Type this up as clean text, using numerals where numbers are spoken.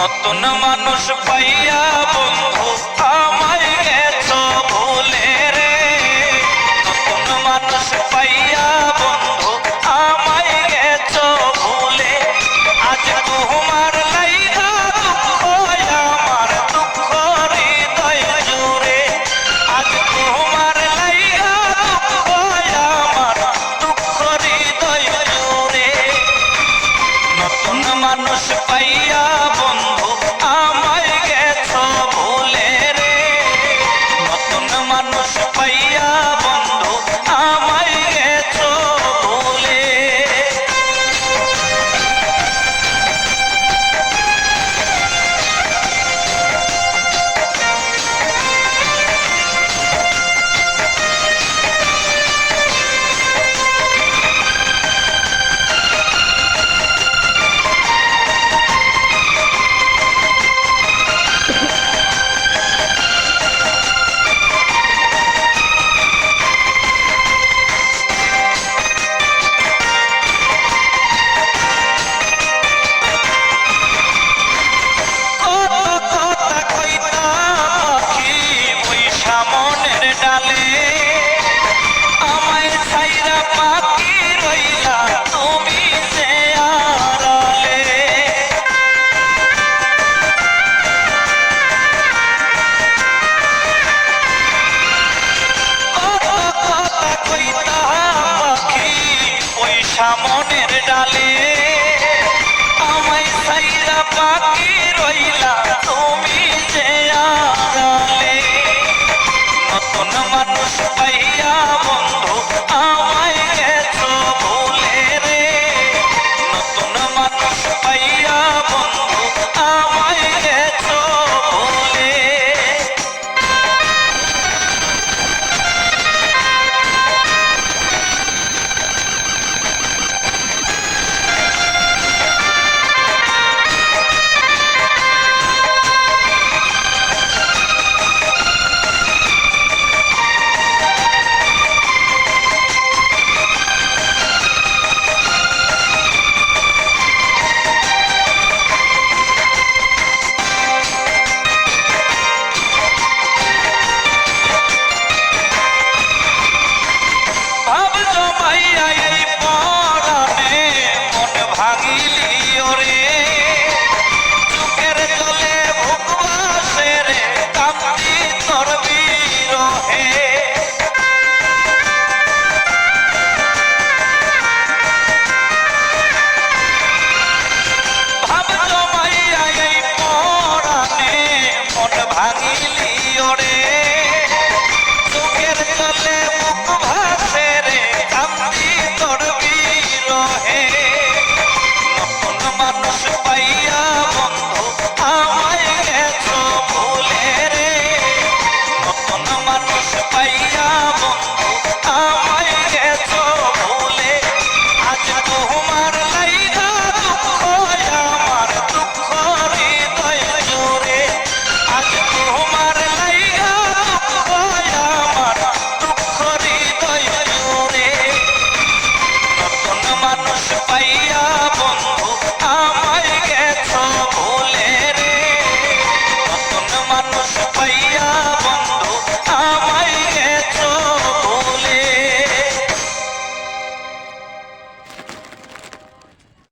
নতুন মানুষ পাইয়া বন্ধু আমায় গেছো ভুলে রে। নতুন মানুষ পাইয়া বন্ধু আমায় গেছো ভুলে। আজ তোমার লাইগা দুঃখ আমার দুঃখ হৃদয় জুড়ে। আজ তোমার লাইগা দুঃখ আমার দুঃখ হৃদয় জুড়ে। নতুন মানুষ পাইয়া বন্ধু আমায় গেছো ভুলে রে। নতুন মানুষ পাইয়া বন্ধু আমায় গেছো ভুলে। মনের ডালে আমায় ছাইরা বাকি রইলা তুমি যে আড়ালে। নতুন মানুষ পাইয়া বন্ধু